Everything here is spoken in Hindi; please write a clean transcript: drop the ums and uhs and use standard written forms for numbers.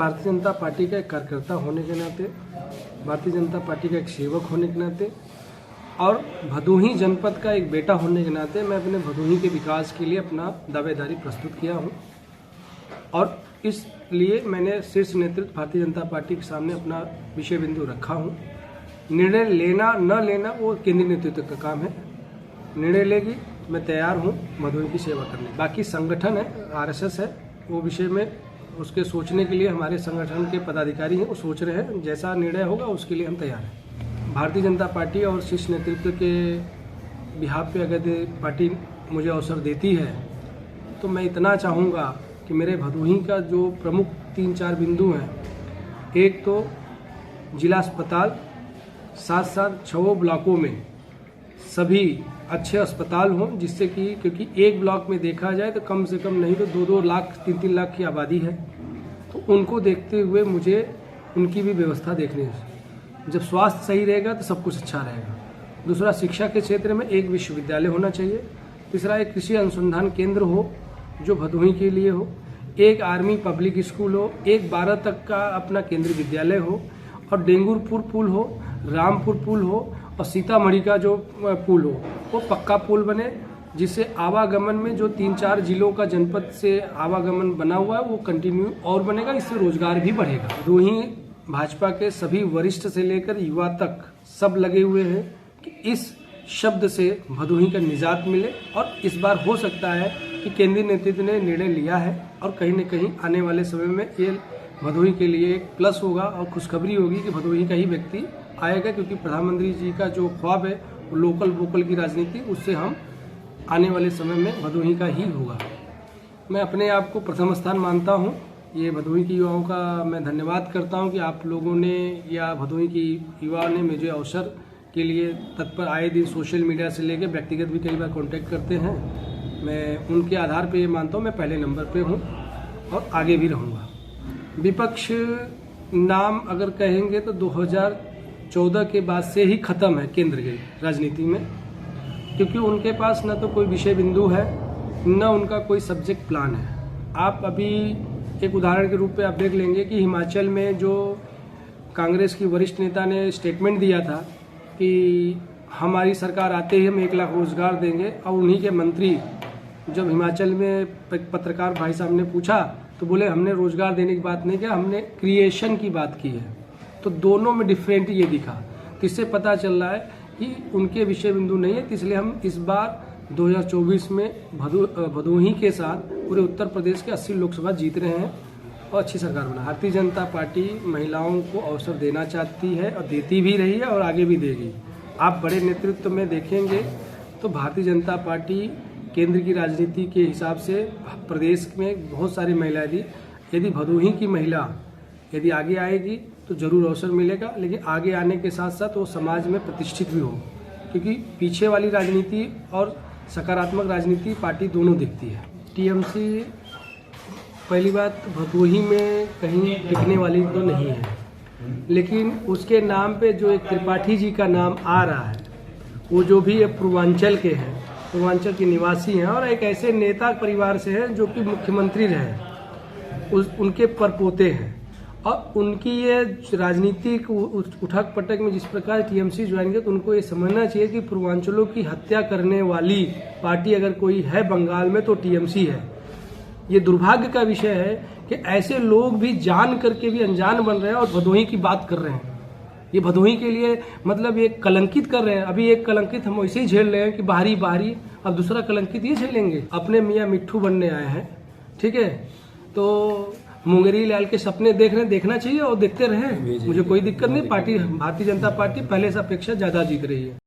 भारतीय जनता पार्टी का एक कार्यकर्ता होने के नाते, भारतीय जनता पार्टी का एक सेवक होने के नाते और भदोही जनपद का एक बेटा होने के नाते मैं अपने भदोही के विकास के लिए अपना दावेदारी प्रस्तुत किया हूं और इसलिए मैंने शीर्ष नेतृत्व भारतीय जनता पार्टी के सामने अपना विषय बिंदु रखा हूं। निर्णय लेना न लेना वो केंद्रीय नेतृत्व का काम है। निर्णय लेगी, मैं तैयार हूं भदोही की सेवा करने। बाकी संगठन है, आरएसएस है, वो विषय में उसके सोचने के लिए हमारे संगठन के पदाधिकारी हैं, वो सोच रहे हैं। जैसा निर्णय होगा उसके लिए हम तैयार हैं। भारतीय जनता पार्टी और शीर्ष नेतृत्व के बिहाफ पे अगर पार्टी मुझे अवसर देती है तो मैं इतना चाहूँगा कि मेरे भदोही का जो प्रमुख 3-4 बिंदु हैं, एक तो जिला अस्पताल, साथ साथ 6 ब्लॉकों में सभी अच्छे अस्पताल हों, जिससे कि क्योंकि एक ब्लॉक में देखा जाए तो कम से कम नहीं तो 2-2 लाख 3-3 लाख की आबादी है, तो उनको देखते हुए मुझे उनकी भी व्यवस्था देखनी है। जब स्वास्थ्य सही रहेगा तो सब कुछ अच्छा रहेगा। दूसरा, शिक्षा के क्षेत्र में एक विश्वविद्यालय होना चाहिए। तीसरा, एक कृषि अनुसंधान केंद्र हो जो भदोही के लिए हो। एक आर्मी पब्लिक स्कूल हो। एक 12 तक का अपना केंद्रीय विद्यालय हो और डेंगुरपुर पुल हो, रामपुर पुल हो और सीतामढ़ी का जो पुल हो वो पक्का पुल बने, जिससे आवागमन में जो 3-4 जिलों का जनपद से आवागमन बना हुआ है वो कंटिन्यू और बनेगा। इससे रोजगार भी बढ़ेगा। भदोही भाजपा के सभी वरिष्ठ से लेकर युवा तक सब लगे हुए हैं कि इस शब्द से भदोही का निजात मिले और इस बार हो सकता है कि केंद्रीय नेतृत्व ने निर्णय लिया है और कहीं न कहीं आने वाले समय में ये भदोही के लिए एक प्लस होगा और खुशखबरी होगी कि भदोही का ही व्यक्ति आएगा, क्योंकि प्रधानमंत्री जी का जो ख्वाब है वो लोकल वोकल की राजनीति, उससे हम आने वाले समय में भदोही का ही होगा। मैं अपने आप को प्रथम स्थान मानता हूँ। ये भदोही की युवाओं का मैं धन्यवाद करता हूँ कि आप लोगों ने या भदोही की युवा ने मुझे अवसर के लिए तत्पर आए दिन सोशल मीडिया से लेकर व्यक्तिगत भी कई बार कांटेक्ट करते हैं। मैं उनके आधार पे ये मानता हूँ मैं पहले नंबर पे हूँ और आगे भी रहूँगा। विपक्ष नाम अगर कहेंगे तो 2014 के बाद से ही ख़त्म है केंद्र की राजनीति में, क्योंकि उनके पास न तो कोई विषय बिंदु है न उनका कोई सब्जेक्ट प्लान है। आप अभी एक उदाहरण के रूप में आप देख लेंगे कि हिमाचल में जो कांग्रेस की वरिष्ठ नेता ने स्टेटमेंट दिया था कि हमारी सरकार आते ही हम 1 लाख रोजगार देंगे, और उन्हीं के मंत्री जब हिमाचल में पत्रकार भाई साहब ने पूछा तो बोले हमने रोजगार देने की बात नहीं किया, हमने क्रिएशन की बात की है। तो दोनों में डिफरेंट ये दिखा, तो इससे पता चल रहा है कि उनके विषय बिंदु नहीं है। इसलिए हम इस बार 2024 में भदोही के साथ पूरे उत्तर प्रदेश के 80 लोकसभा जीत रहे हैं और अच्छी सरकार बना। भारतीय जनता पार्टी महिलाओं को अवसर देना चाहती है और देती भी रही है और आगे भी देगी। आप बड़े नेतृत्व में देखेंगे तो भारतीय जनता पार्टी केंद्र की राजनीति के हिसाब से प्रदेश में बहुत सारी महिलाएं दी। यदि भदोही की महिला यदि आगे आएगी तो जरूर अवसर मिलेगा, लेकिन आगे आने के साथ साथ वो समाज में प्रतिष्ठित भी हो, क्योंकि पीछे वाली राजनीति और सकारात्मक राजनीति पार्टी दोनों दिखती है। टीएमसी पहली बात भदोही में कहीं टिकने वाली तो नहीं है, लेकिन उसके नाम पे जो एक त्रिपाठी जी का नाम आ रहा है, वो जो भी पूर्वांचल के हैं, पूर्वांचल के निवासी हैं और एक ऐसे नेता परिवार से हैं जो कि मुख्यमंत्री रहे, उनके परपोते हैं और उनकी ये राजनीतिक उठक पटक में जिस प्रकार टीएमसी ज्वाइन किया, तो उनको ये समझना चाहिए कि पूर्वांचलों की हत्या करने वाली पार्टी अगर कोई है बंगाल में तो टीएमसी है। ये दुर्भाग्य का विषय है कि ऐसे लोग भी जान करके भी अनजान बन रहे हैं और भदोही की बात कर रहे हैं। ये भदोही के लिए मतलब ये कलंकित कर रहे हैं। अभी एक कलंकित हम वैसे ही झेल रहे हैं कि बाहरी बाहरी, अब दूसरा कलंकित ये झेलेंगे। अपने मियाँ मिट्ठू बनने आए हैं, ठीक है, तो मुंगेरी लाल के सपने देख रहे हैं, देखना चाहिए और देखते रहे, मुझे कोई दिक्कत नहीं। पार्टी भारतीय जनता पार्टी पहले से अपेक्षा ज्यादा जीत रही है।